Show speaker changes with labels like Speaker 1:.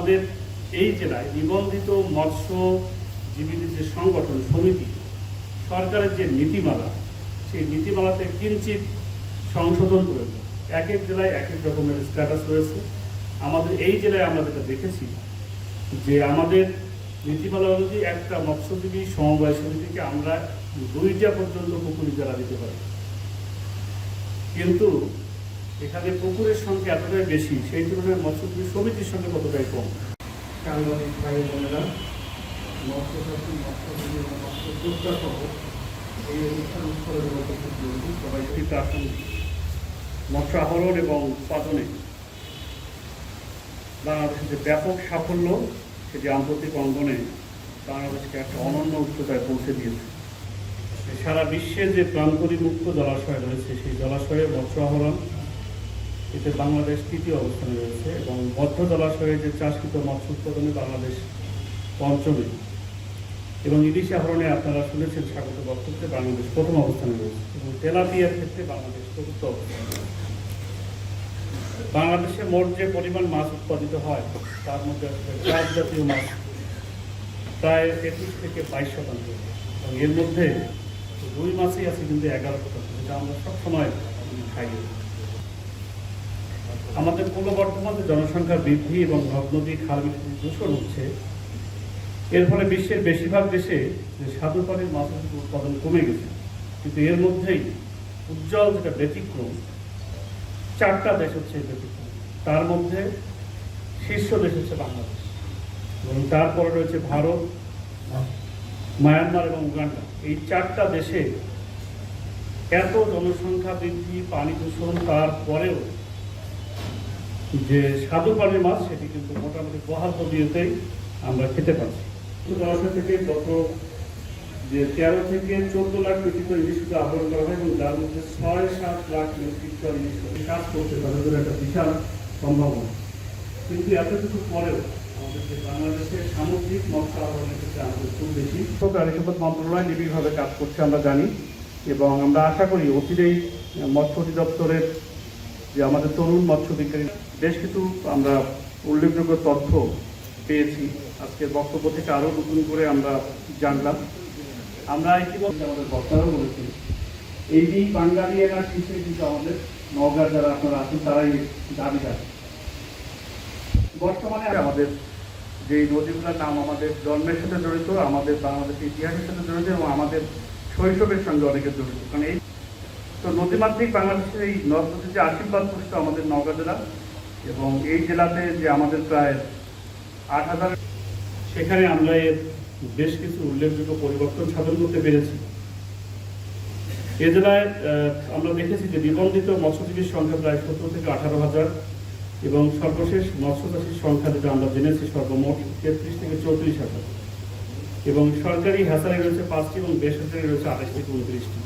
Speaker 1: আমাদের এই জেলায় নিবন্ধিত মৎস্যজীবীদের যে সংগঠন সমিতি সরকারের যে নীতিমালা, সেই নীতিমালাতে কিঞ্চিত সংশোধন করেছে। এক এক জেলায় এক এক রকমের স্ট্যাটাস রয়েছে। আমাদের এই জেলায় আমরা যেটা দেখেছি যে আমাদের নীতিমালা অনুযায়ী একটা মৎস্যজীবী সমবায় সমিতিকে আমরা 2টা পর্যন্ত পুকুর ইজারা দিতে পারি, কিন্তু এখানে পুকুরের সংখ্যা এতটাই বেশি, সেই তুলনায় মৎস্যজীবী সমিতির সংখ্যা কতটাই কম।
Speaker 2: সাংবাদিক ভাই বোনেরা, মৎস্যচাষী, মৎস্যজীবী এবং মৎস্যোদ্যোক্তা সহ এই অনুষ্ঠান উৎসবের মধ্যে সবাইকে
Speaker 1: প্রাসঙ্গিক মৎস্য আহরণ এবং উৎপাদনে বাংলাদেশের যে ব্যাপক সাফল্য, সেটি আন্তর্জাতিক অঙ্গনে বাংলাদেশকে একটা অনন্য উচ্চতায় পৌঁছে দিয়েছে। সারা বিশ্বে যে প্রাণকরী মুক্ত জলাশয় রয়েছে, সেই জলাশয়ে মৎস্য আহরণ এতে বাংলাদেশ 3য় অবস্থানে রয়েছে এবং মধ্য জলাশয়ে যে চাষকৃত মৎস্য উৎপাদনে বাংলাদেশ 5ম, এবং ইলিশ আহরণে আপনারা শুনেছেন স্বাগত বক্তব্যে বাংলাদেশ 1ম অবস্থানে রয়েছে এবং তেলাপিয়ার ক্ষেত্রে বাংলাদেশ 4র্থ অবস্থানে রয়েছে। বাংলাদেশে মোট যে পরিমাণ মাছ উৎপাদিত হয় তার মধ্যে চাষ জাতীয় মাছ প্রায় 23 থেকে 22%, এবং এর মধ্যে রুই মাছই আছে কিন্তু 11%, যেটা আমরা সবসময় খাই। আমাদের বর্তমানে জনসংখ্যা বৃদ্ধি এবং নদ নদী খাল বিল দূষণ হচ্ছে, এর ফলে বিশ্বের বেশিরভাগ দেশে যে স্বাদু পানির মাছের উৎপাদন কমে গেছে, কিন্তু এর মধ্যেই উজ্জ্বল যেটা ব্যতিক্রম, 4টা দেশ হচ্ছে ব্যতিক্রম। তার মধ্যে শীর্ষ দেশ হচ্ছে বাংলাদেশ, এবং তারপরে রয়েছে ভারত, মায়ানমার এবং উগান্ডা। এই 4টা দেশে এত জনসংখ্যা বৃদ্ধি, পানি দূষণ, তারপরেও যে স্বাদু পানির মাছ সেটি কিন্তু মোটামুটি বহাল তবিয়তেই আমরা খেতে পাচ্ছি। জলাশয় থেকে গত যে 13 থেকে 14 লাখ মেট্রিক টন ইলিশ আহরণ করা হয় এবং যার মধ্যে 6-7 লাখ মেট্রিক টন ইলিশ কাজ করতে তাদের জন্য একটা বিশাল সম্ভাবনা। কিন্তু এত কিছু পরেও আমাদের যে বাংলাদেশের সামুদ্রিক মৎস্য আহরণের ক্ষেত্রে আমাদের খুব বেশি প্রাণী সম্পদ মন্ত্রণালয় নিবিড়ভাবে কাজ করছে আমরা জানি, এবং আমরা আশা করি অচিরেই মৎস্য অধিদপ্তরের যে আমাদের তরুণ মৎস্য বিজ্ঞানী বেশ কিছু আমরা উল্লেখযোগ্য তথ্য পেয়েছি। আজকের বক্তব্য থেকে আরও নতুন করে আমরা জানলাম। আমরা ইতিমধ্যে আমাদের বক্তারাও বলেছি, এই বাঙালিয়ানা শীর্ষে কিন্তু আমাদের নওগাঁর যারা আপনারা আছেন তারাই দাবিদার। বর্তমানে আমাদের যে নদীগুলোর নাম আমাদের জন্মের সাথে জড়িত, আমাদের বাংলাদেশের ইতিহাসের সাথে জড়িত এবং আমাদের শৈশবের সঙ্গে অনেকে জড়িত। কারণ এই তো নদীমাতৃক বাংলাদেশের এই নদ নদীর যে আশীর্বাদ পুষ্ট আমাদের নওগাঁ জেলা, এবং এই জেলাতে যে আমাদের প্রায় 8,000, সেখানে আমরা এর বেশ কিছু উল্লেখযোগ্য পরিবর্তন সাধন করতে পেরেছি। এ জেলায় আমরা দেখেছি যে নিবন্ধিত মৎস্যজীবীর সংখ্যা প্রায় 17 থেকে 18,000, এবং সর্বশেষ মৎস্যচাষীর সংখ্যা যেটা আমরা জেনেছি সর্বমোট 33 থেকে 34,000, এবং সরকারি হ্যাচারি রয়েছে 5টি এবং বেসরকারি রয়েছে 28 থেকে 29টি।